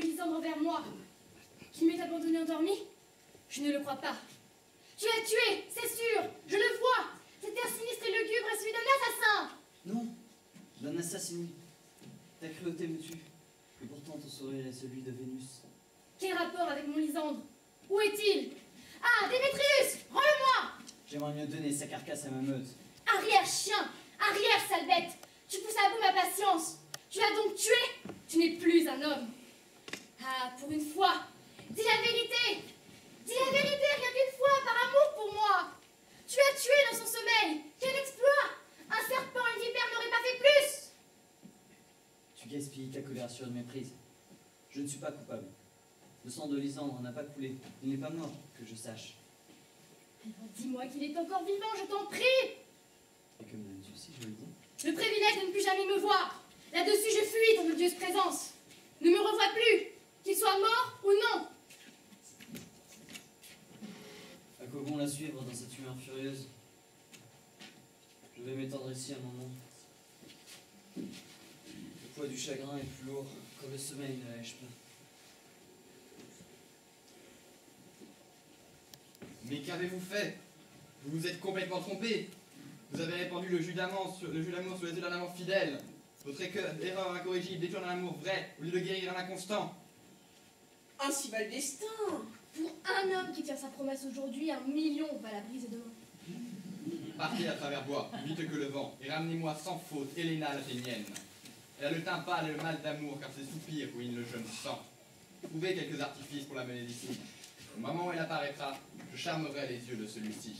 eu Lisandre envers moi? Qu'il m'ait abandonné endormi? Je ne le crois pas. Tu l'as tué, c'est sûr, je le vois. C'était un sinistre et lugubre et celui d'un assassin. Non, d'un assassin. Ta cruauté me tue. Et pourtant ton sourire est celui de Vénus. Quel rapport avec mon Lisandre? Où est-il? Ah, Démétrius, rends-le-moi! J'aimerais mieux donner sa carcasse à ma meute. Arrière, chien! Arrière, sale bête! Tu pousses à bout ma patience! Tu l'as donc tué! Tu n'es plus un homme! Ah, pour une fois! Dis la vérité! Dis la vérité, rien qu'une fois, par amour pour moi! Tu l'as tué dans son sommeil! Quel exploit! Un serpent et une vipère n'auraient pas fait plus! Tu gaspilles ta colère sur une méprise. Je ne suis pas coupable. Le sang de Lisandre n'a pas coulé. Il n'est pas mort, que je sache. Alors dis-moi qu'il est encore vivant, je t'en prie! Et que me donnes-tu si je le dis? Le privilège de ne plus jamais me voir! Là-dessus, je fuis ton odieuse présence! Ne me revois plus! Qu'il soit mort ou non! À quoi bon la suivre dans cette humeur furieuse? Je vais m'étendre ici un moment. Le poids du chagrin est plus lourd quand le sommeil ne lâche pas. Mais qu'avez-vous fait? Vous vous êtes complètement trompé. Vous avez répandu le jus d'amour sur les yeux d'un amour fidèle. Votre erreur incorrigible détourne un amour vrai au lieu de guérir un inconstant. Ainsi va le destin. Pour un homme qui tient sa promesse aujourd'hui, 1 million va la briser demain. Partez à travers bois, plus vite que le vent, et ramenez-moi sans faute Héléna l'Athénienne. Elle a le teint pâle et le mal d'amour, car ses soupirs ruinent le jeune sang. Trouvez quelques artifices pour la mener d'ici. Au moment où elle apparaîtra, je charmerai les yeux de celui-ci.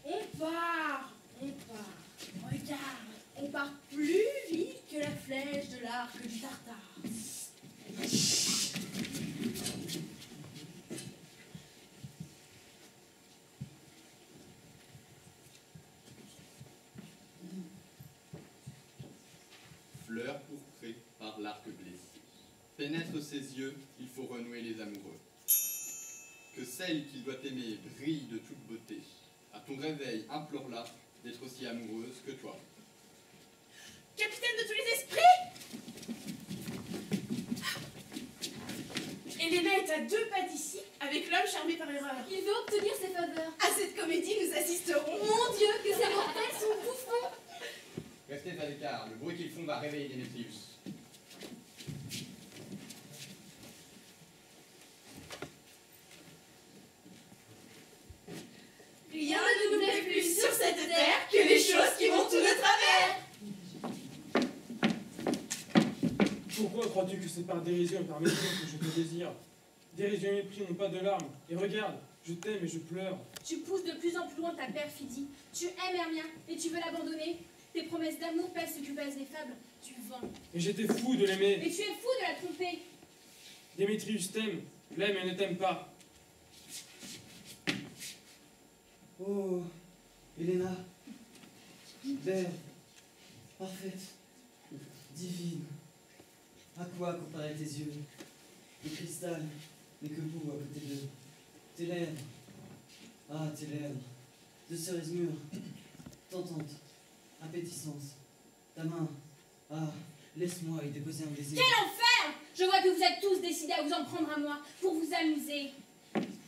On part. Regarde, on part plus vite que la flèche de l'arc du Tartare. Fleur pourprée par l'arc blessé. Pénètre ses yeux, il faut renouer les amoureux. Que celle qu'il doit aimer brille de toute beauté. À ton réveil, implore-la d'être aussi amoureuse que toi. Capitaine de tous les esprits! Héléna est à 2 pas d'ici, avec l'homme charmé par erreur. Il veut obtenir ses faveurs. À cette comédie, nous assisterons. Mon Dieu, que ces mortels sont bouffons! Restez à l'écart, le bruit qu'ils font va réveiller Démétrius. Rien ne nous plaît plus sur cette terre que les choses qui vont tout de travers. Pourquoi crois-tu que c'est par dérision et par mépris que je te désire? Dérision et mépris n'ont pas de larmes. Et regarde, je t'aime et je pleure. Tu pousses de plus en plus loin ta perfidie. Tu aimes Hermia et tu veux l'abandonner. Tes promesses d'amour pèsent ce que pèsent les fables. Tu vends. Et j'étais fou de l'aimer. Et tu es fou de la tromper. Démétrius t'aime, l'aime et ne t'aime pas. Oh, Héléna, belle, parfaite, divine. À quoi comparer tes yeux? Le cristal n'est que vous à côté d'eux. Tes lèvres, ah tes lèvres, de cerises mûres, tentantes, appétissance. Ta main, ah, laisse-moi y déposer un désir. Quel enfer! Je vois que vous êtes tous décidés à vous en prendre à moi pour vous amuser.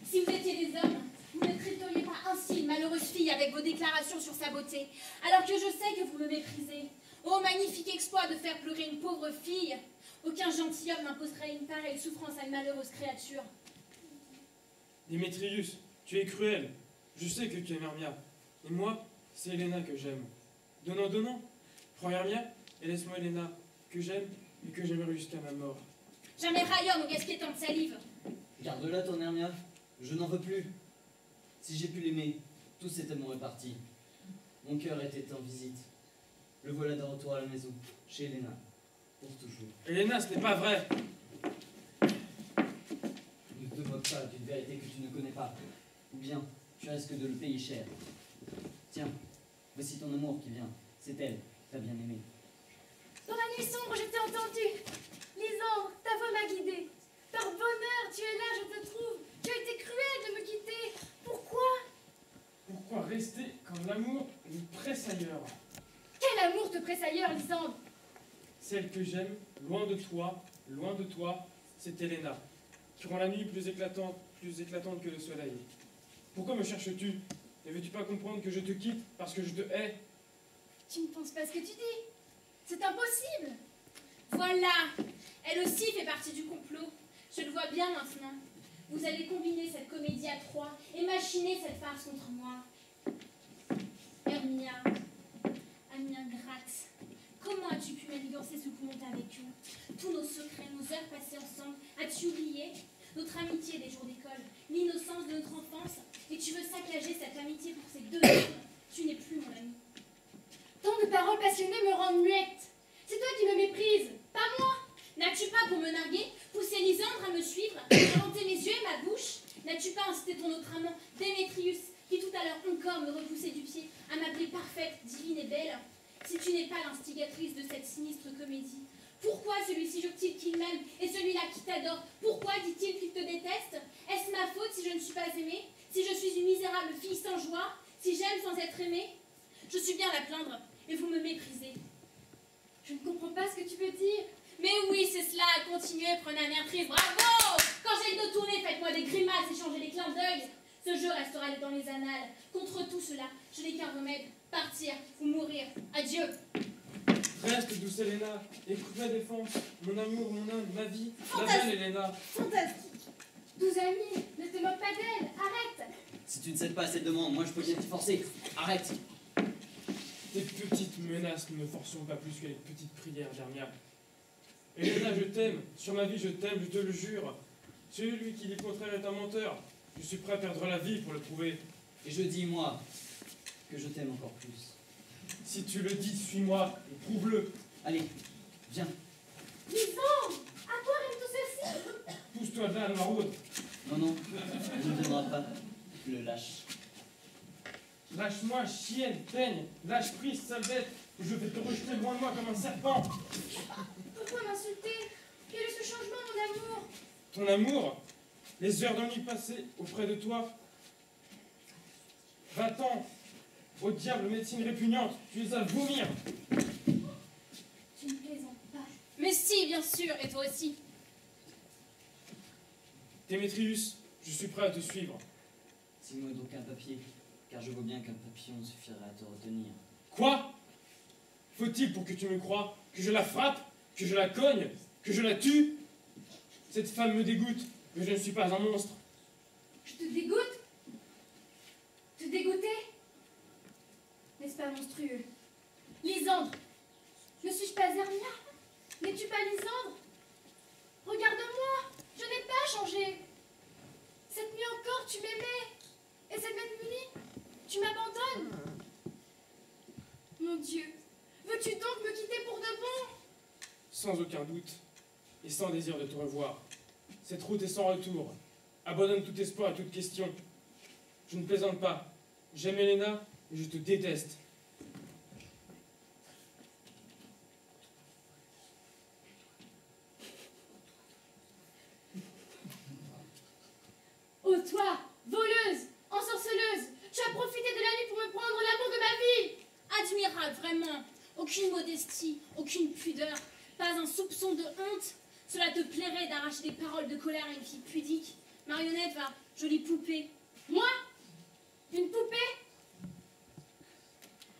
Si vous étiez des hommes, vous ne traiteriez pas ainsi une malheureuse fille avec vos déclarations sur sa beauté, alors que je sais que vous me méprisez. Oh, magnifique exploit de faire pleurer une pauvre fille! Aucun gentilhomme n'imposerait une pareille souffrance à une malheureuse créature. Démétrius, tu es cruel. Je sais que tu aimes Hermia. Et moi, c'est Héléna que j'aime. Donnant, donnant. Prends Hermia et laisse-moi Héléna, que j'aime et que j'aimerai jusqu'à ma mort. Jamais railleur ne gaspiller tant de salive. Garde-la ton Hermia, je n'en veux plus. Si j'ai pu l'aimer, tout cet amour est parti. Mon cœur était en visite. Le voilà de retour à la maison, chez Héléna, pour toujours. Héléna, ce n'est pas vrai. Ne te moque pas d'une vérité que tu ne connais pas. Ou bien, tu risques de le payer cher. Tiens, voici ton amour qui vient. C'est elle, ta bien-aimée. Dans la nuit sombre, je t'ai entendu. Lisandre, ta voix m'a guidée. Par bonheur, tu es là, je te trouve. Tu as été cruel de me quitter. Pourquoi? Pourquoi rester quand l'amour nous presse ailleurs? Quel amour te presse ailleurs, Lisandre? Celle que j'aime, loin de toi, loin de toi, c'est Helena, qui rend la nuit plus éclatante que le soleil. Pourquoi me cherches-tu? Ne veux-tu pas comprendre que je te quitte parce que je te hais? Tu ne penses pas ce que tu dis. C'est impossible. Voilà. Elle aussi fait partie du complot. Je le vois bien maintenant. Vous avez combiné cette comédie à trois et machiné cette farce contre moi. Hermia, amie ingrate, comment as-tu pu manigancer ce coup avec eux? Tous nos secrets, nos heures passées ensemble, as-tu oublié? Notre amitié des jours d'école, l'innocence de notre enfance, et tu veux saccager cette amitié pour ces 2 ans. Tu n'es plus mon ami. Tant de paroles passionnées me rendent muette. C'est toi qui me méprises, pas moi. N'as-tu pas, pour me narguer, poussé Lysandre à me suivre, inventer mes yeux et ma bouche? N'as-tu pas incité ton autre amant, Démétrius, qui tout à l'heure encore me repoussait du pied, à m'appeler parfaite, divine et belle? Si tu n'es pas l'instigatrice de cette sinistre comédie, pourquoi celui-ci jure-t-il qu'il m'aime et celui-là qui t'adore? Pourquoi dit-il qu'il te déteste? Est-ce ma faute si je ne suis pas aimée? Si je suis une misérable fille sans joie? Si j'aime sans être aimée? Je suis bien à la plaindre, et vous me méprisez. Je ne comprends pas ce que tu veux dire. Mais oui, c'est cela, continuez, prenez un air triste, bravo! Quand j'ai le dos tourné, faites-moi des grimaces, échangez des clins d'œil. Ce jeu restera dans les annales. Contre tout cela, je n'ai qu'un remède, partir ou mourir. Adieu. Reste, douce Helena, écoute ma défense, mon amour, mon âme, ma vie, la Fantastique. belle Helena. Fantastique. 12 amis, ne te moque pas d'elle, arrête. Si tu ne cèdes pas à cette demande, moi je peux bien t'y forcer. Arrête. Tes petites menaces ne me forceront pas plus que les petites prières d'Hermia. Helena, je t'aime, sur ma vie je t'aime, je te le jure. Celui qui dit le contraire est un menteur. Je suis prêt à perdre la vie pour le prouver. Et je dis, moi, que je t'aime encore plus. Si tu le dis, suis-moi et prouve-le. Allez, viens. Lysandre, à quoi rime tout ceci? Pousse-toi de là, maraude. Non, non, il ne viendra pas. Le lâche. Lâche-moi, chienne, peigne, lâche prise, sale bête, ou je vais te rejeter loin de moi comme un serpent. Pourquoi m'insulter? Quel est ce changement, mon amour? Ton amour, les heures d'ennui passées auprès de toi. Va-t'en, au diable, médecine répugnante, tu es à vomir. Tu ne plaisantes pas. Mais si, bien sûr, et toi aussi. Démétrius, je suis prêt à te suivre. Signe-moi donc un papier, car je vois bien qu'un papillon suffirait à te retenir. Quoi? Faut-il pour que tu me croies que je la frappe, que je la cogne, que je la tue? Cette femme me dégoûte, mais je ne suis pas un monstre. Je te dégoûte? Te dégoûter? N'est-ce pas monstrueux? Lysandre, ne suis-je pas Hermia? N'es-tu pas Lysandre? Regarde-moi, je n'ai pas changé. Cette nuit encore, tu m'aimais. Et cette même nuit, tu m'abandonnes. Mon Dieu, veux-tu donc me quitter pour de bon? Sans aucun doute, et sans désir de te revoir. Cette route est sans retour. Abandonne tout espoir et toute question. Je ne plaisante pas. J'aime Helena, mais je te déteste. Ô toi, voleuse, ensorceleuse, tu as profité de la nuit pour me prendre l'amour de ma vie. Admirable, vraiment. Aucune modestie, aucune pudeur, pas un soupçon de honte. Cela te plairait d'arracher des paroles de colère à une fille pudique. Marionnette, va, jolie poupée. Moi? Une poupée?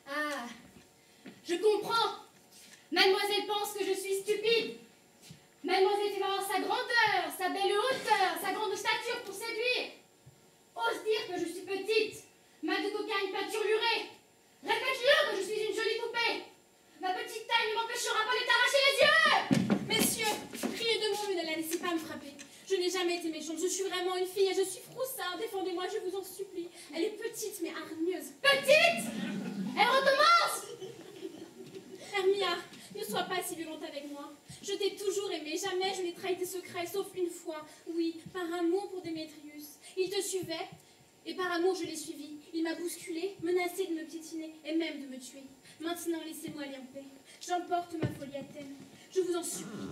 Ah, je comprends. Mademoiselle pense que je suis stupide. Mademoiselle fait valoir sa grandeur, sa belle hauteur, sa grande stature pour séduire. Ose dire que je suis petite, main de coquin, une peinture lurée. Répète-le que je suis une jolie poupée. Ma petite taille ne m'empêchera pas de t'arracher les yeux. Messieurs, priez de mon mieux, ne la laissez pas me frapper. Je n'ai jamais été méchante, je suis vraiment une fille et je suis froussard. Défendez-moi, je vous en supplie. Elle est petite mais hargneuse. Petite? Elle recommence. Hermia, ne sois pas si violente avec moi. Je t'ai toujours aimé, jamais je n'ai trahi tes secrets, sauf une fois. Oui, par amour pour Démétrius. Il te suivait, et par amour je l'ai suivi. Il m'a bousculé, menacé de me piétiner, et même de me tuer. Maintenant, laissez-moi aller en paix. J'emporte ma folie à Athènes. Je vous en supplie.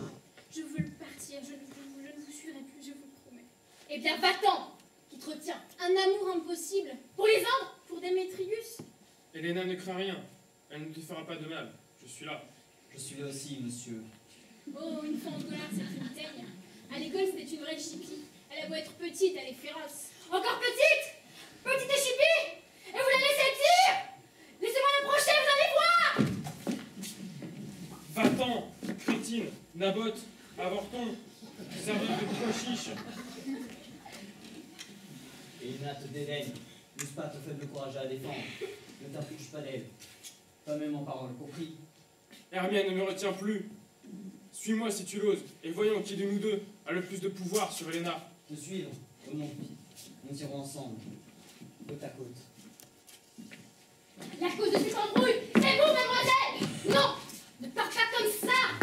Je veux partir, je ne vous suivrai plus, je vous le promets. Eh bien, va-t'en, qui te retient. Un amour impossible. Pour Lysandre? Pour Démétrius. Helena ne craint rien. Elle ne te fera pas de mal. Je suis là. Je suis là aussi, monsieur. Oh, une fois en colère, c'est une Elle a beau être petite, elle est féroce. Encore petite? Petite et chipie? Et vous la laissez dire? Laissez-moi l'approcher, vous allez voir! Va-t'en, crétine, nabote, avorton, serveur de pois chiche. Elena te dédaigne. N'use pas ton faible courage à la défendre. Ne t'afflige pas d'elle. Pas même en parole, compris? Hermione ne me retient plus. Suis-moi si tu l'oses, et voyons qui de nous deux a le plus de pouvoir sur Elena. Te suivre, au mon pied. Nous irons ensemble, côte à côte. La cause de cette embrouille, c'est vous, mademoiselle! Non! Ne pars pas comme ça!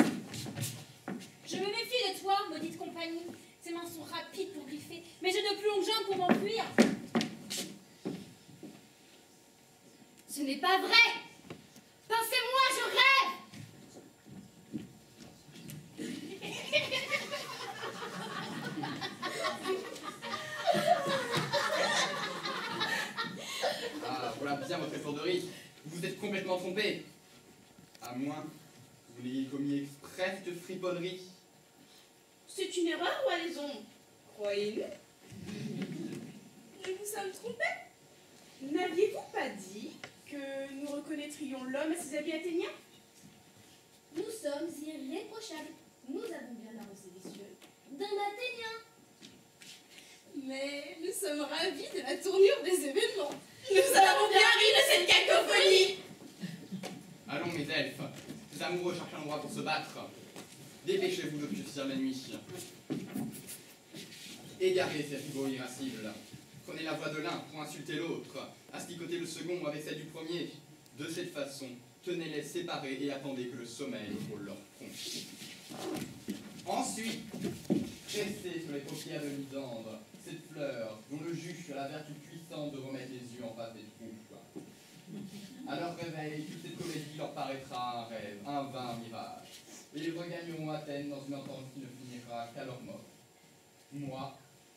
Je me méfie de toi, maudite compagnie. Ses mains sont rapides pour griffer, mais j'ai de plus longues jambes pour m'enfuir. Ce n'est pas vrai! Pensez-moi, je rêve! Ah, voilà bien votre étourderie. Vous vous êtes complètement trompé. À moins que vous n'ayez commis exprès cette friponnerie. C'est une erreur ou alaison? Croyez-le. Nous nous sommes trompés. N'aviez-vous pas dit que nous reconnaîtrions l'homme à ses habits athéniens? Nous sommes irréprochables. Nous avons bien arrosé les cieux d'un Athénien. Mais nous sommes ravis de la tournure des événements. Nous avons bien ri de cette cacophonie. Allons, mes elfes. Ces amoureux cherchent un endroit pour se battre. Dépêchez-vous d'obscurcir la nuit. Égarez ces rivaux irascibles. Prenez la voix de l'un pour insulter l'autre. Asticoter le second avec celle du premier. De cette façon, tenez-les séparés et attendez que le sommeil frôle leur front. Ensuite, pressez sur les paupières de Lysandre cette fleur dont le juge a la vertu puissante de remettre les yeux en face des troupes. À leur réveil, toute cette comédie leur paraîtra un rêve, un vain mirage. Et ils regagneront Athènes dans une entente qui ne finira qu'à leur mort. Moi,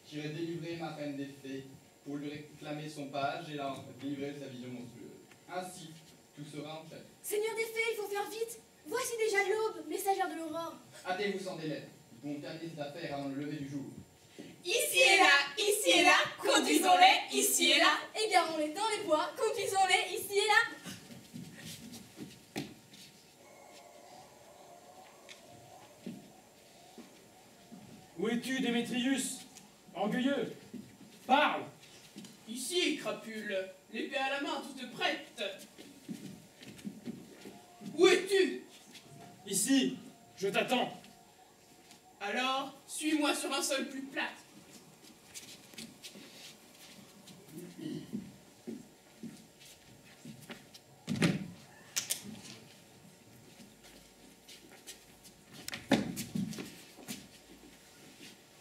j'irai délivrer ma reine des fées pour lui réclamer son page et la délivrer de sa vision monstrueuse. Ainsi, tout sera en fait. Seigneur des fées, il faut faire vite! Voici déjà l'aube, messagère de l'aurore. Hâtez-vous sans délai. Nous pouvons terminer cette affaire avant le lever du jour. Ici et là, conduisons-les ici et là. Égarons-les dans les bois, conduisons-les ici et là. Où es-tu, Démétrius? Orgueilleux! Parle! Ici, crapule, l'épée à la main, toute prête. Où es-tu? Ici, je t'attends. Alors, suis-moi sur un sol plus plat.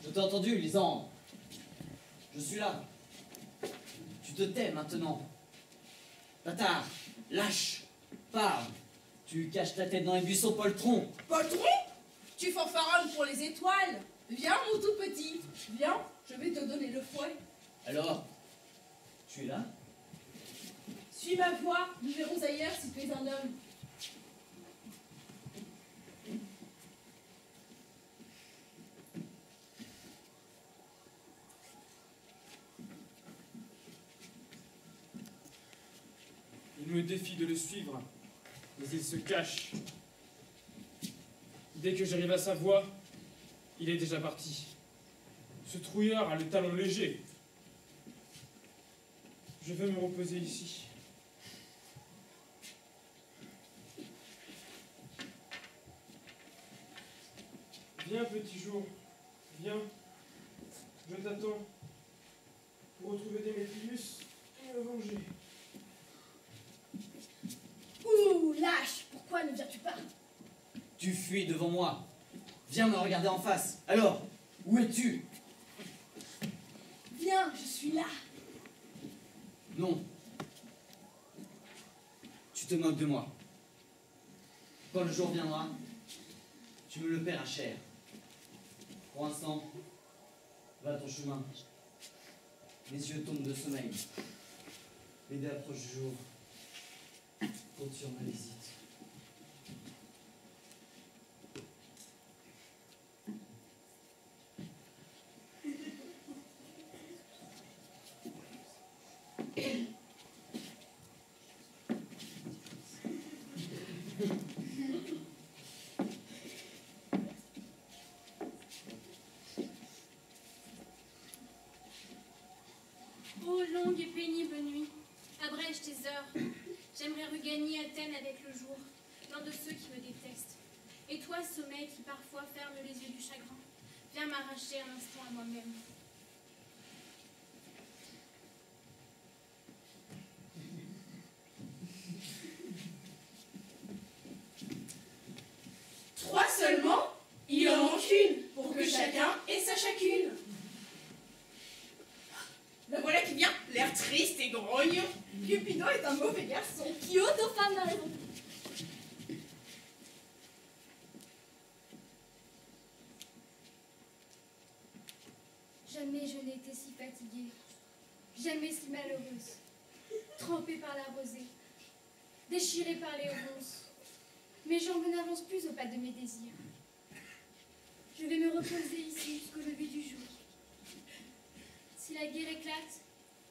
Je t'ai entendu, Lysandre. Je suis là. Tu te tais maintenant. Bâtard, lâche, parle. Tu caches ta tête dans les buissons poltrons. Poltron? Tu fanfaronnes pour les étoiles. Viens, mon tout petit. Viens, je vais te donner le fouet. Alors, tu es là? Suis ma voix, nous verrons ailleurs si tu es un homme. Il me défie de le suivre, mais il se cache. Dès que j'arrive à sa voix, il est déjà parti. Ce trouillard a le talon léger. Je vais me reposer ici. Viens, petit jour, viens. Je t'attends pour retrouver Démétrius et me venger. Ouh, lâche! Pourquoi ne viens-tu pas? Tu fuis devant moi. Viens me regarder en face. Alors, où es-tu? Viens, je suis là. Non. Tu te moques de moi. Quand le jour viendra, tu me le paieras cher. Pour l'instant, va ton chemin. Mes yeux tombent de sommeil. L'idée approche du jour. Compte sur ma visite. sœur, j'aimerais regagner Athènes avec le jour, loin de ceux qui me détestent. Et toi, sommeil qui parfois ferme les yeux du chagrin, viens m'arracher un instant à moi-même. Trois seulement? Il en manque une, pour que chacun ait sa chacune. La voilà qui vient, l'air triste et grognon. Cupido est un mauvais garçon. Qui ôte aux femmes la raison. Jamais je n'ai été si fatiguée, jamais si malheureuse, trempée par la rosée, déchirée par les ronces. Mes jambes n'avancent plus au pas de mes désirs. Je vais me reposer ici jusqu'au lever du jour. Si la guerre éclate,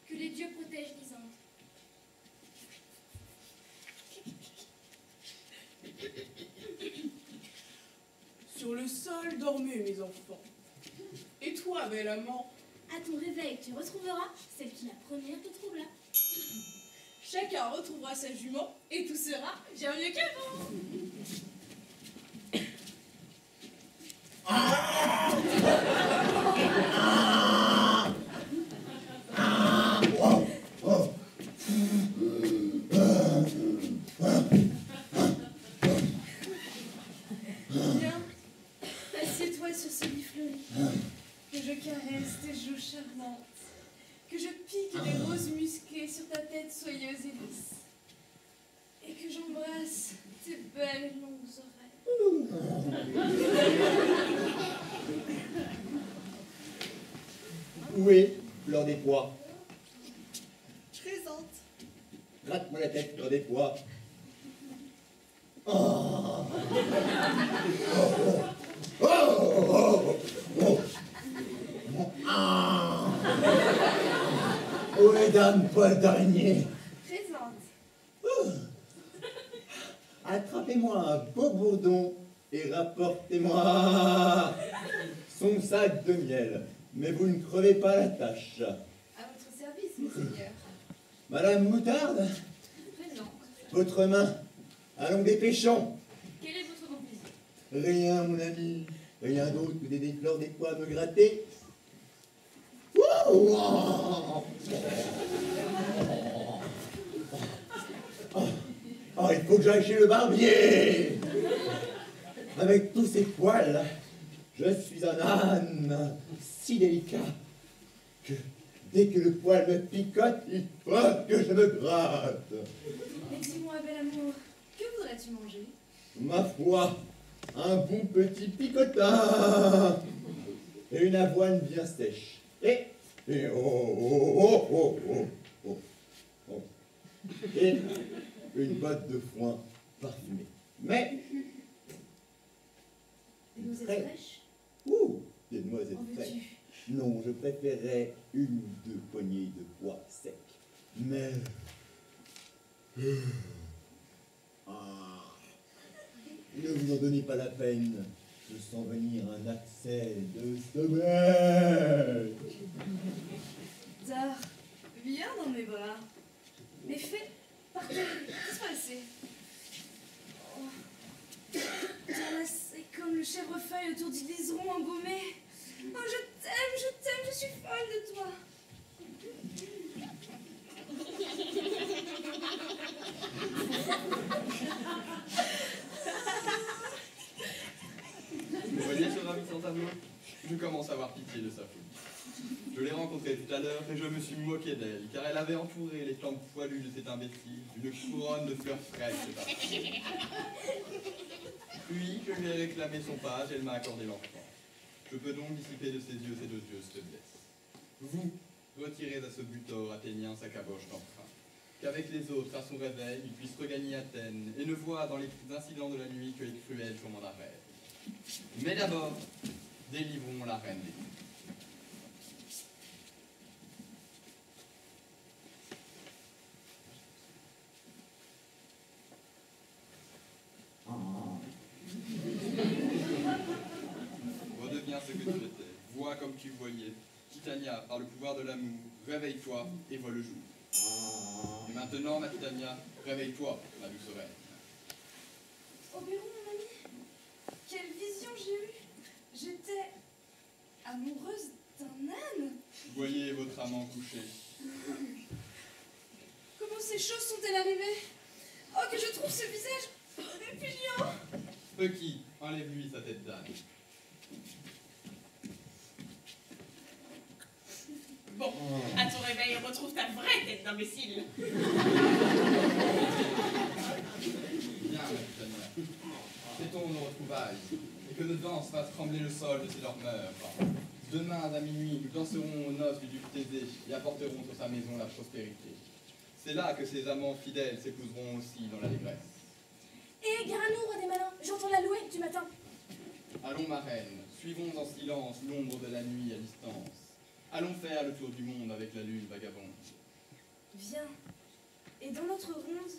que les dieux protègent Lysandre. Sur le sol, dormez, mes enfants. Et toi, bel amant, À ton réveil, tu retrouveras celle qui la première te troubla. chacun retrouvera sa jument et tout sera bien mieux qu'avant. Viens, assieds-toi sur ce lit fleuri, que je caresse tes joues charmantes, que je pique les roses musquées sur ta tête soyeuse et lisse, et que j'embrasse tes belles longues oreilles. Où est Fleur des Pois? Présente. Gratte-moi la tête, Fleur des Pois. Oh. Oh, oh, oh. Ah. Où est Dame Poil d'araignée? Présente. Attrapez-moi un beau bourdon et rapportez-moi son sac de miel. Mais vous ne crevez pas la tâche. À votre service, monseigneur. Madame Moutarde, Présent. votre main. Allons dépêchons. Quel est votre bon plaisir? Rien, mon ami. Rien d'autre que des fleurs des pois à me gratter. Ouh, oh. Oh, il faut que j'aille chez le barbier. Avec tous ces poils, je suis un âne si délicat que dès que le poil me picote, il faut que je me gratte. Mais dis-moi, bel amour, que voudrais-tu manger? Ma foi, un bon petit picotin et une avoine bien sèche. Et oh, oh, oh, oh, oh, oh, oh. Et une botte de foin parfumée. Mais, Des noisettes Très- fraîches? des noisettes En fraîches. veux-tu? Non, je préférais une ou deux poignées de pois secs. Mais... Ah, ne vous en donnez pas la peine. Je sens venir un accès de sommeil. Dar, viens dans mes bras. Les faits partagent, disparaissez. Oh. T'enlacer comme le chèvrefeuille autour du liseron embaumé. Oh, je t'aime, je suis folle de toi. Vous voyez ce ravissant tableau? Je commence à avoir pitié de sa folie. Je l'ai rencontrée tout à l'heure et je me suis moqué d'elle, car elle avait entouré les tempes poilues de cet imbécile d'une couronne de fleurs fraîches et parfumées. Puis je lui ai réclamé son page et elle m'a accordé l'enfant. Je peux donc dissiper de ses yeux cette odieuse faiblesse. Vous, retirez à ce butor athénien sa caboche d'emprunt, qu'avec les autres, à son réveil, il puisse regagner Athènes et ne voit dans les incidents de la nuit que les cruels tourments d'un rêve. Mais d'abord, délivrons la reine des dieux. Redeviens ce que tu étais, vois comme tu voyais. Titania, par le pouvoir de l'amour, réveille-toi et vois le jour. Et maintenant, ma petite Anya, réveille-toi, ma douce reine. Oberon, mon ami, quelle vision j'ai eue! J'étais amoureuse d'un âne. Voyez votre amant couché. Comment ces choses sont-elles arrivées? Oh, que je trouve ce visage répugnant! Pucky, enlève-lui sa tête d'âne. Bon, à ton réveil, retrouve ta vraie tête d'imbécile. Viens, ma petite Anya. Fêtons nos retrouvailles, et que nos danses fassent trembler le sol de ses dormeurs. Demain, à minuit, nous danserons aux noces du duc Thésée et apporterons sur sa maison la prospérité. C'est là que ses amants fidèles s'épouseront aussi dans l'allégresse. Et Garanou, roi des malins, j'entends l'alouette du matin. Allons, ma reine, suivons en silence l'ombre de la nuit à distance. Allons faire le tour du monde avec la lune vagabonde. Viens. Et dans notre ronde,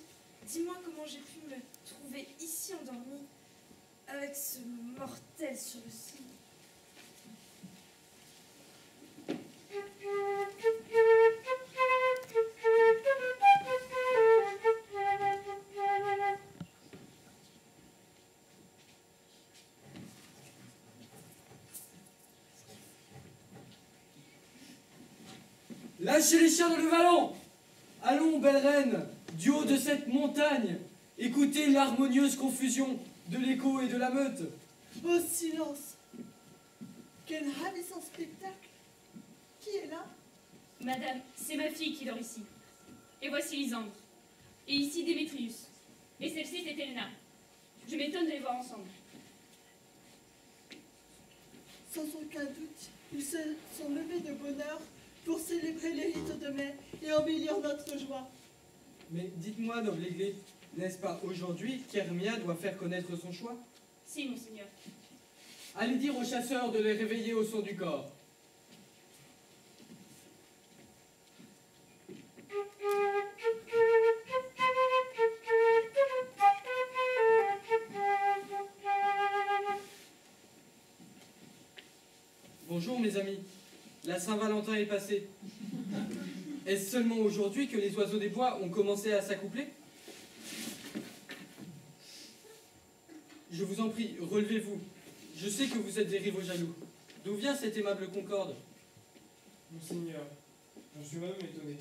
dis-moi comment j'ai pu me trouver ici endormie, avec ce mortel sur le sein. Lâchez les chiens dans le vallon! Allons, belle reine, du haut de cette montagne, écoutez l'harmonieuse confusion de l'écho et de la meute. Oh, silence! Quel ravissant spectacle! Qui est là? Madame, c'est ma fille qui dort ici. Et voici Lysandre. Et ici Démétrius. Et celle-ci, c'est Helena. Je m'étonne de les voir ensemble. Sans aucun doute, ils se sont levés de bonne heure pour célébrer les rites de mai et embellir notre joie. Mais dites-moi, noble Églé, n'est-ce pas aujourd'hui qu'Hermia doit faire connaître son choix? Si, monseigneur. Allez dire aux chasseurs de les réveiller au son du corps. Bonjour mes amis, la Saint-Valentin est passée. Est-ce seulement aujourd'hui que les oiseaux des bois ont commencé à s'accoupler? Je vous en prie, relevez-vous. Je sais que vous êtes des rivaux jaloux. D'où vient cette aimable concorde? Monseigneur, j'en suis moi-même étonné.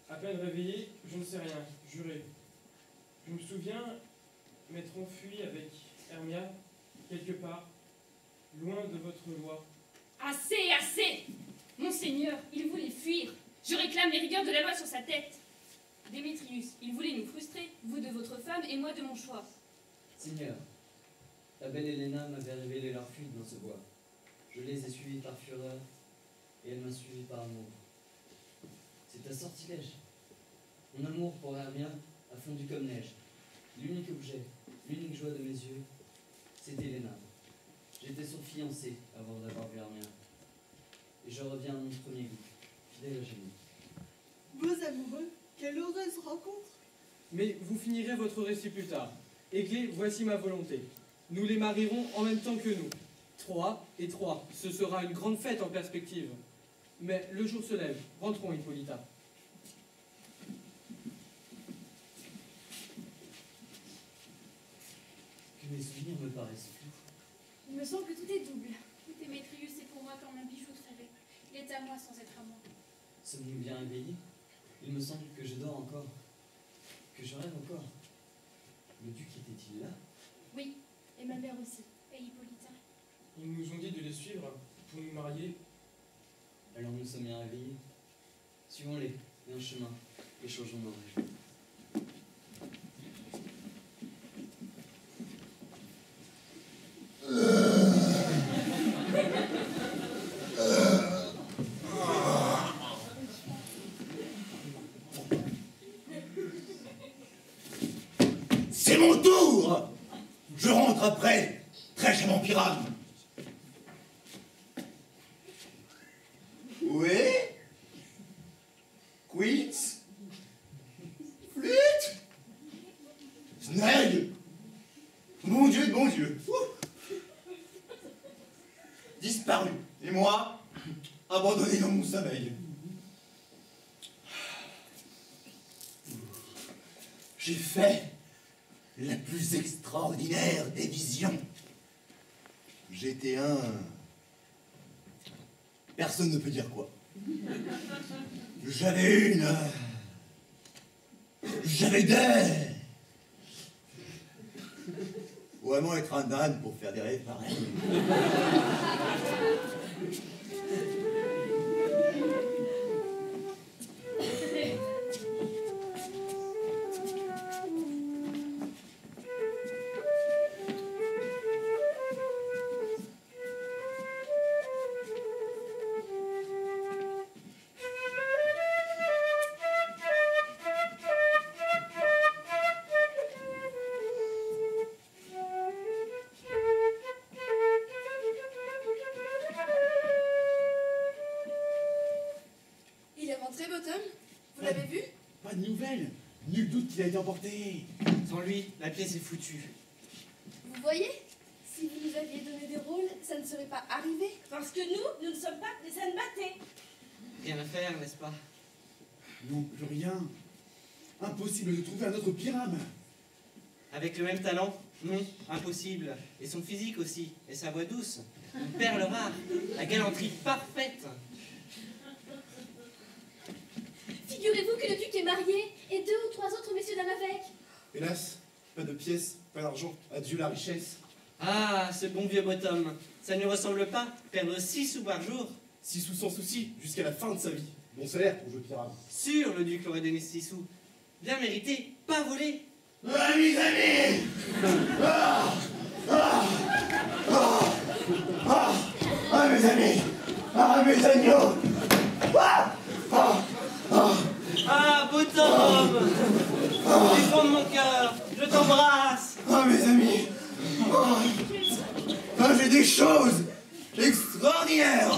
À peine réveillé, je ne sais rien, juré. Je me souviens m'être enfui avec Hermia, quelque part, loin de votre loi. Assez, assez! Monseigneur, il voulait fuir. Je réclame les rigueurs de la loi sur sa tête. Démétrius, il voulait nous frustrer, vous de votre femme et moi de mon choix. Seigneur, la belle Helena m'avait révélé leur fuite dans ce bois. Je les ai suivis par fureur, et elle m'a suivi par amour. C'est un sortilège. Mon amour pour Hermia a fondu comme neige. L'unique objet, l'unique joie de mes yeux, c'était Helena. J'étais son fiancé avant d'avoir vu Hermia. Et je reviens à mon premier goût, fidèle à génie. Beaux amoureux, quelle heureuse rencontre! Mais vous finirez votre récit plus tard. Églé, voici ma volonté. Nous les marierons en même temps que nous. 3 et 3. Ce sera une grande fête en perspective. Mais le jour se lève. Rentrons, Hippolyta. Que mes souvenirs me paraissent flous. Il me semble que tout est double. Démétrius est pour moi comme un bijou très bête. Il est à moi sans être à moi. Sommes-nous bien éveillés? Il me semble que je dors encore. Que je rêve encore. Le duc était-il là? Oui, et ma mère aussi. Et Hippolyta. Ils nous ont dit de les suivre pour nous marier. Alors nous sommes bien réveillés. Suivons-les, et en chemin, et changeons nos rêves. C'est mon tour! Je rentre après, très charmant pirate. Oui? Queens? Flûte? Snag? Mon Dieu de mon Dieu! Ouh. Disparu. Et moi, abandonné dans mon sommeil. j'ai fait la plus extraordinaire des visions. J'étais un... Personne ne peut dire quoi. J'avais une... J'avais des... Vraiment être un âne pour faire des rêves pareils. Il est rentré, Bottom? Vous l'avez vu? Pas de nouvelles. Nul doute qu'il a été emporté. Sans lui, la pièce est foutue. Vous voyez? Si vous nous aviez donné des rôles, ça ne serait pas arrivé. Parce que nous ne sommes pas des ânes battés. Rien à faire, n'est-ce pas? Non, plus rien. Impossible de trouver un autre Pyrame. Avec le même talent? Non, impossible. Et son physique aussi, et sa voix douce. Une perle rare, la galanterie parfaite. Figurez-vous que le duc est marié et 2 ou 3 autres messieurs dames avec. Hélas, pas de pièces, pas d'argent, adieu la richesse. Ah, ce bon vieux Bottom, ça ne lui ressemble pas, perdre 6 sous par jour. 6 sous sans souci, jusqu'à la fin de sa vie. Bon salaire pour jouer Pyrame. Sûr, le duc l'aurait donné 6 sous. Bien mérité, pas volé. Ah, mes amis! Mes amis! Mes agneaux! Ah, Bottom! Du fond de mon cœur, je t'embrasse! Mes amis! J'ai des choses extraordinaires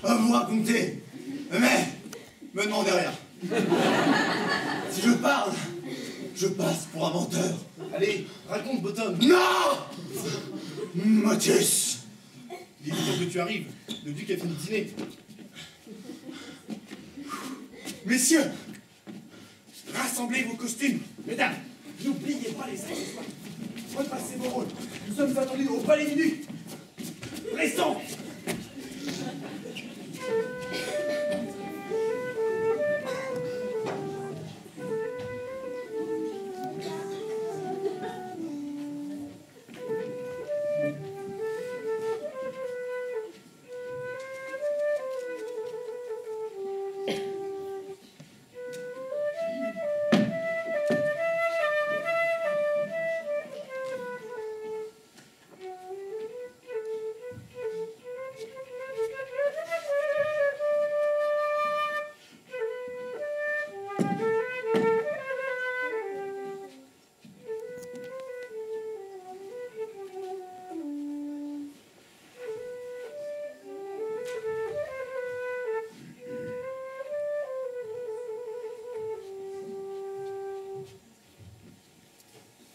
à vous raconter. Mais, me demandez rien. Si je parle, je passe pour un menteur. Allez, raconte Bottom. Non! Motus! Dis-moi que tu arrives, le duc a fini de dîner. Messieurs, rassemblez vos costumes. Mesdames, n'oubliez pas les accessoires. Repassez vos rôles. Nous sommes attendus au palais du duc. Restons!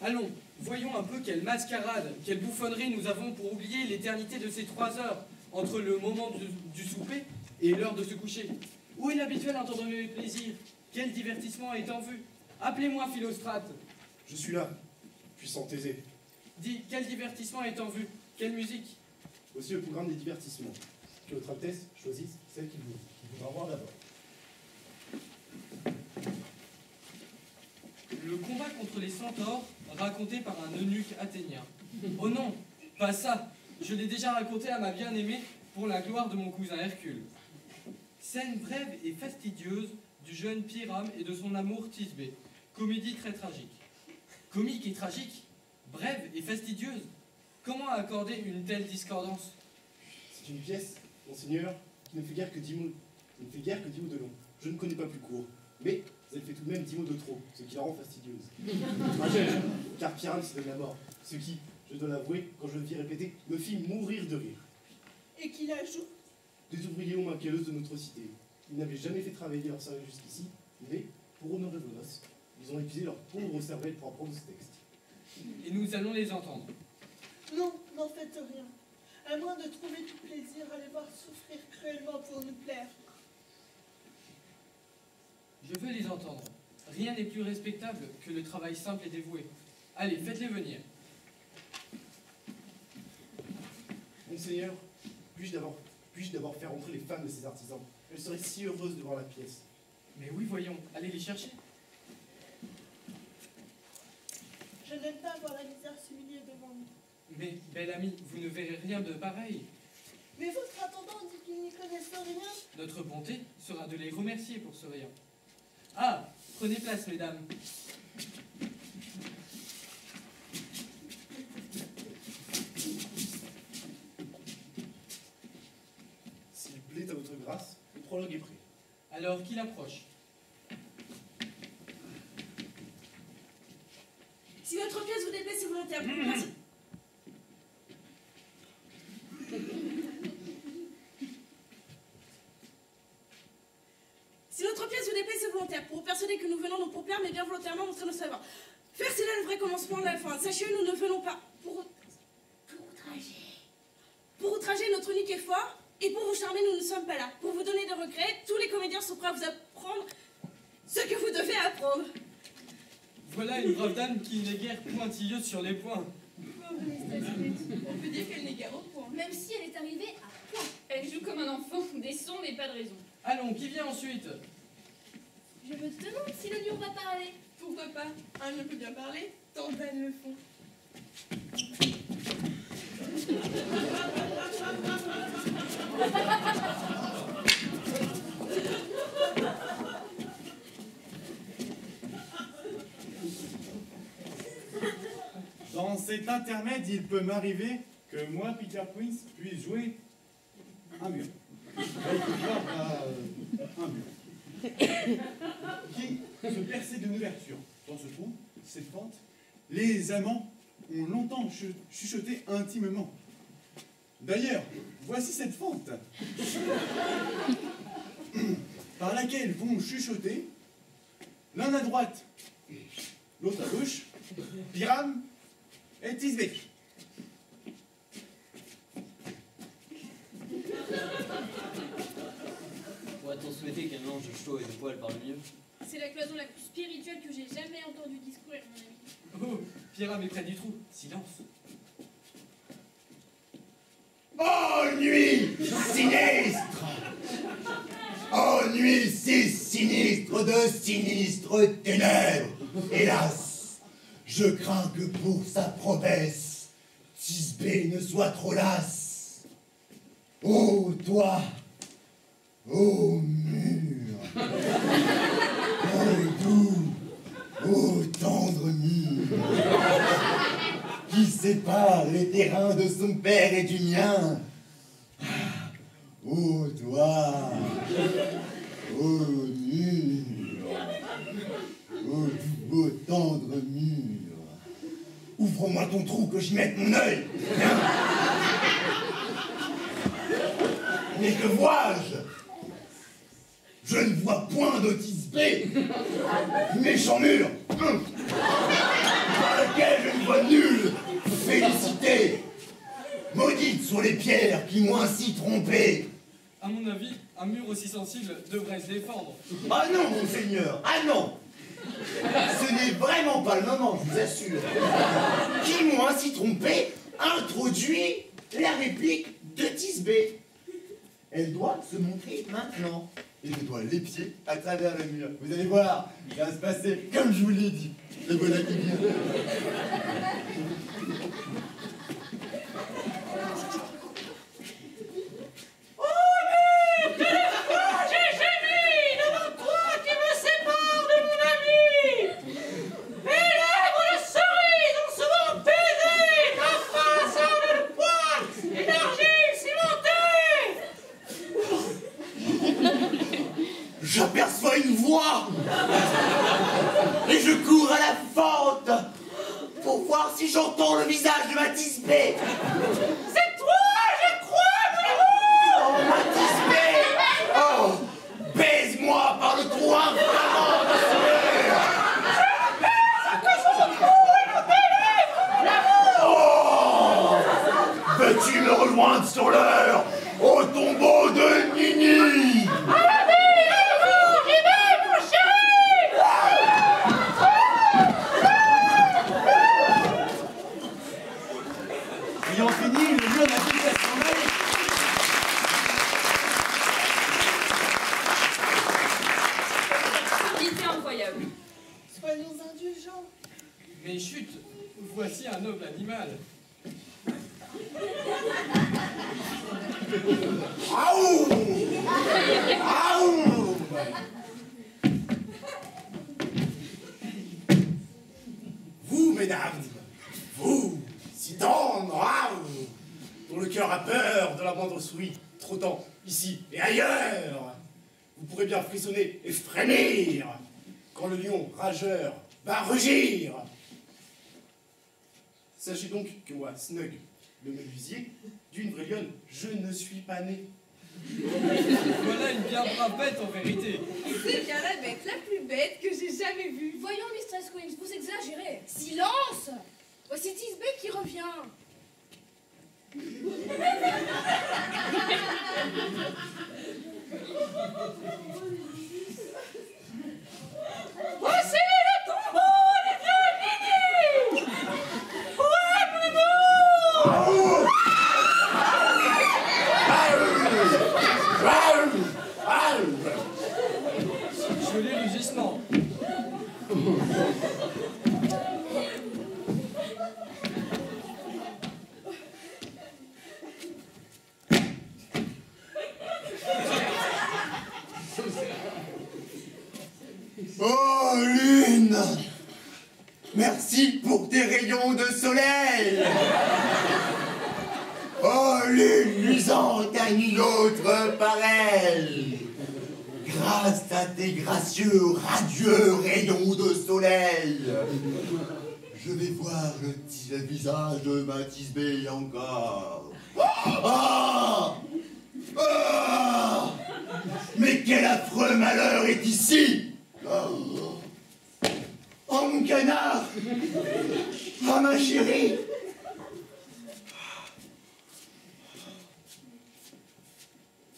Allons, voyons un peu quelle mascarade, quelle bouffonnerie nous avons pour oublier l'éternité de ces 3 heures entre le moment du souper et l'heure de se coucher. Où est l'habituel entendement plaisir? Quel divertissement est en vue? Appelez-moi Philostrate. Je suis là, puissant Thésée. Dis, quel divertissement est en vue? Quelle musique? Voici le programme des divertissements. Que votre Altesse choisisse celle qu'il voudra voir d'abord. Le combat contre les centaures, raconté par un eunuque athénien. Oh non, pas ça. Je l'ai déjà raconté à ma bien-aimée pour la gloire de mon cousin Hercule. Scène brève et fastidieuse du jeune Pyrame et de son amour Thisbé. Comédie très tragique. Comique et tragique, brève et fastidieuse. Comment accorder une telle discordance? C'est une pièce, monseigneur, qui ne fait guère que 10 mots. Ne fait guère que 10 mots de long. Je ne connais pas plus court. Mais elle fait tout de même 10 mots de trop, ce qui la rend fastidieuse. Car Pyrame se donne la mort. Ce qui, je dois l'avouer, quand je le vis répéter, me fit mourir de rire. Et qu'il ajoute Des ouvriers aux mains calleuses de notre cité. Ils n'avaient jamais fait travailler leur cervelle jusqu'ici, mais, pour honorer vos noces, ils ont épuisé leur pauvre cervelle pour apprendre ce texte. Et nous allons les entendre. non, n'en faites rien. À moins de trouver tout plaisir à les voir souffrir cruellement pour nous plaire. Je veux les entendre. Rien n'est plus respectable que le travail simple et dévoué. Allez, faites-les venir. Monseigneur, puis-je d'abord faire entrer les femmes de ces artisans? Elles seraient si heureuses de voir la pièce. Mais oui, voyons, allez les chercher. Je n'aime pas voir la misère s'humilier devant nous. Mais, belle amie, vous ne verrez rien de pareil. Mais votre intendant dit qu'ils n'y connaissent rien. Notre bonté sera de les remercier pour ce rien. Ah, prenez place, mesdames. S'il plaît à votre grâce, le prologue est prêt. Alors qu'il approche. Si votre pièce vous déplaît, c'est volontaire. Si notre pièce vous déplaît, c'est volontaire. Pour vous persuader que nous venons non pour plaire, mais bien volontairement montrer nos savoir. Faire, c'est là le vrai commencement de la fin. Sachez-le, nous ne venons pas pour outrager notre unique effort. Et pour vous charmer, nous ne sommes pas là. Pour vous donner des regrets, tous les comédiens sont prêts à vous apprendre ce que vous devez apprendre. Voilà une brave dame qui n'est guère pointilleuse sur les points. On peut dire qu'elle n'est guère au point. Même si elle est arrivée à point. Elle joue comme un enfant, des sons mais pas de raison. Allons, qui vient ensuite? Je me demande si le lion va parler. Pourquoi pas? Un lion peut bien parler, tant d'ânes le font. Dans cet intermède, il peut m'arriver que moi, Peter Quince, puisse jouer un mur. Un mur. Qui se perçait d'une ouverture. Dans ce trou, cette fente, les amants ont longtemps chuchoté intimement. D'ailleurs, voici cette fente par laquelle vont chuchoter l'un à droite, l'autre à gauche, Piram et Tisbeck. Pourrait-on souhaiter qu'un mélange de chaud et de poil parle mieux? C'est la cloison la plus spirituelle que j'ai jamais entendu discourir, mon ami. Oh, Piram est près du trou. Silence. Oh, nuit sinistre! Oh, nuit si sinistre de sinistres ténèbres! Hélas, je crains que pour sa promesse, Tisbé ne soit trop lasse. Oh, toi! Oh, mur! Oh, doux! Oh, tendre mur! Qui sépare les terrains de son père et du mien. Oh, toi! Oh, mur! Oh, beau tendre mur! Ouvre-moi ton trou que j'y mette mon œil! Mais que vois-je? Je ne vois point de Tisbé! Méchant mur! Par lequel je ne vois nulle félicité! Maudite sont les pierres qui m'ont ainsi trompé! À mon avis, un mur aussi sensible devrait se défendre. Ah non, monseigneur! Ah non! Ce n'est vraiment pas le moment, je vous assure. Qui m'ont ainsi trompé introduit la réplique de Tisbé. Elle doit se montrer maintenant. Et je dois l'épier à travers le mur. Vous allez voir, ça va se passer comme je vous l'ai dit. Et voilà qui vient. J'aperçois une voix et je cours à la fente pour voir si j'entends le visage de ma Tisbé. C'est toi, je crois, mon amour! Oh, ma Tisbé! Oh, baise-moi par le trou infamant de ce mur! Oh! Veux-tu me rejoindre sur l'heure au tombeau de Nini? À la vie, à l'amour, j'y vais, mon chéri! cheval. Aouh! Aouh! Vous, mesdames, vous, si tendres, aouh, dont le cœur a peur de la moindre souris, trottant ici et ailleurs, vous pourrez bien frissonner et frémir quand le lion rageur va rugir. Sachez donc que moi, Snug, le menuisier, d'une vraie lionne, je ne suis pas né. Voilà une bien brave bête en vérité. C'est bien la bête la plus bête que j'ai jamais vue. Voyons, Mistress Queens, vous exagérez. Silence! Voici Tisbé qui revient. Voici le tombeau des vieux limiers! Ouais, mon amour! Joli rugissement. Oh, lune! Merci pour tes rayons de soleil! Oh, lune luisante à nul autre pareil! Grâce à tes gracieux, radieux rayons de soleil, je vais voir le visage de ma Tisbé encore. Ah! Ah! Mais quel affreux malheur est ici! Oh, oh mon canard! Oh ma chérie!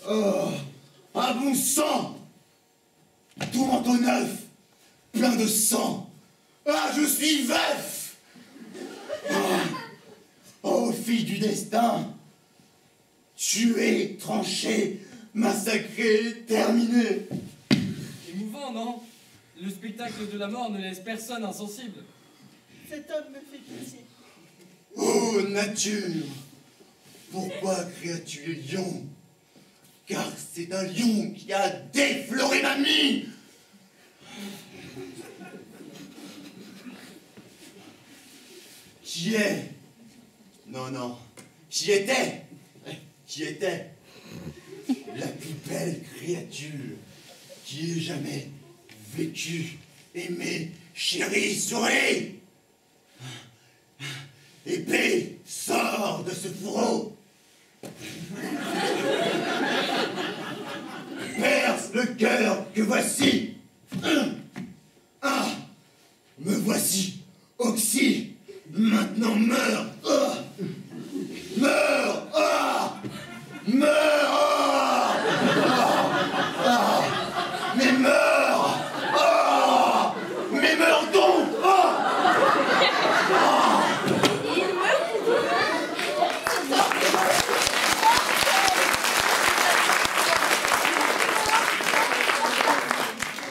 Oh, un bon sang! Tout manteau neuf, plein de sang! Ah, je suis veuf! Oh, fille du destin! Tué, tranché, massacré, terminé! Émouvant, non? Le spectacle de la mort ne laisse personne insensible. Cet homme me fait pitié. Oh, nature! Pourquoi créas-tu les lions? Car c'est un lion qui a défloré ma mie! Qui est? Non, non. Qui était? Qui était? La plus belle créature qui ait jamais vécu, aimé, chéri, souri! Épée, sors de ce fourreau! Perce le cœur que voici! Ah! Me voici, oxy! Maintenant meurs! Ah! Meurs! Ah! Meurs! Ah! Ah! Mais meurs! Ah! Mais meurs donc! Ah!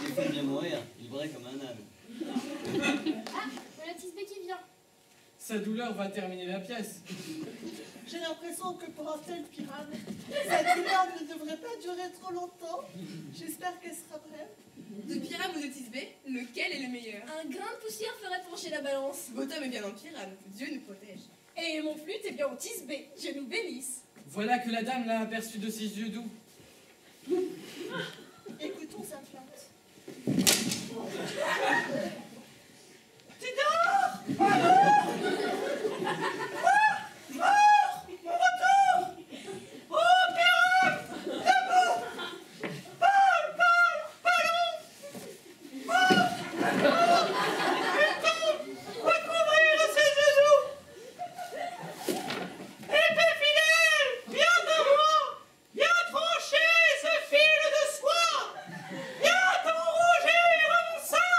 Il faut bien mourir, il braille comme un âne. Ah, voilà Tisbé qui vient. Sa douleur va terminer la pièce. J'ai l'impression que pour un tel pirate, cette douleur ne devrait pas durer trop longtemps. J'espère qu'elle sera brève. De Pyram ou de Tisbé, lequel est le meilleur? Un grain de poussière ferait pencher la balance. Votre homme est bien en Pyram, Dieu nous protège. Et mon flûte est bien en Tisbé, Dieu nous bénisse. Voilà que la dame l'a aperçu de ses yeux doux. Écoutons sa plainte. Viens t'enrouger mon sein!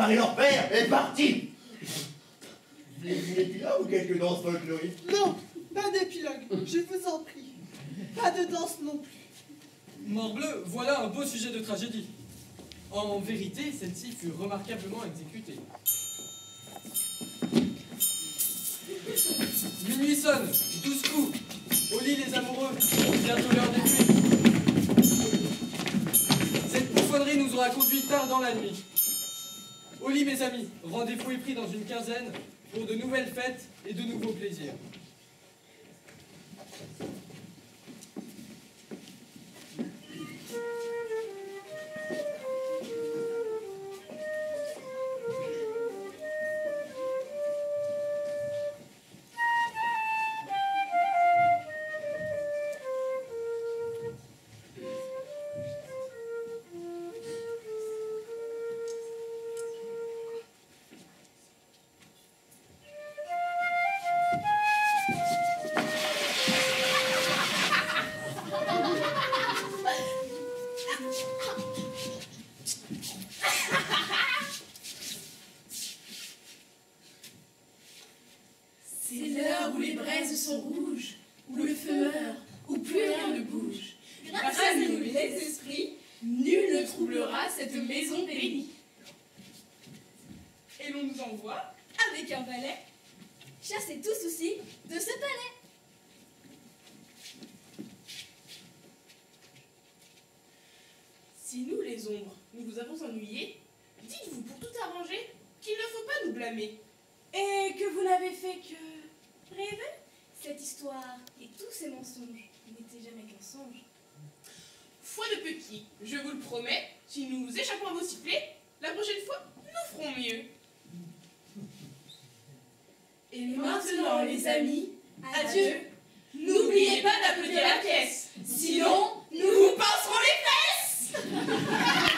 séparer leur père est parti. Voulez-vous une épilogue ou quelques danses folkloriques? Non, pas d'épilogue, je vous en prie. Pas de danse non plus. Morbleu, voilà un beau sujet de tragédie. En vérité, celle-ci fut remarquablement exécutée. Minuit sonne, 12 coups. Au lit les amoureux, bientôt l'heure des pluies. Cette bouffonnerie nous aura conduit tard dans la nuit. Au lit mes amis, rendez-vous est pris dans une quinzaine pour de nouvelles fêtes et de nouveaux plaisirs. C'est l'heure où les braises sont rouges, où le feu meurt, où plus rien ne bouge. Grâce à nous, les esprits, nul ne troublera cette maison bénie. Et l'on nous envoie, avec un valet, Chasser tout souci de ce palais. Si nous, les ombres, nous vous avons ennuyés, dites-vous pour tout arranger qu'il ne faut pas nous blâmer. et que vous n'avez fait que rêver. Cette histoire et tous ces mensonges n'étaient jamais qu'un songe. Foi de petit, je vous le promets, si nous échappons à vos sifflets, la prochaine fois, nous ferons mieux. Et maintenant, les amis, Adieu. N'oubliez pas d'applaudir la pièce, sinon nous vous pincerons les fesses.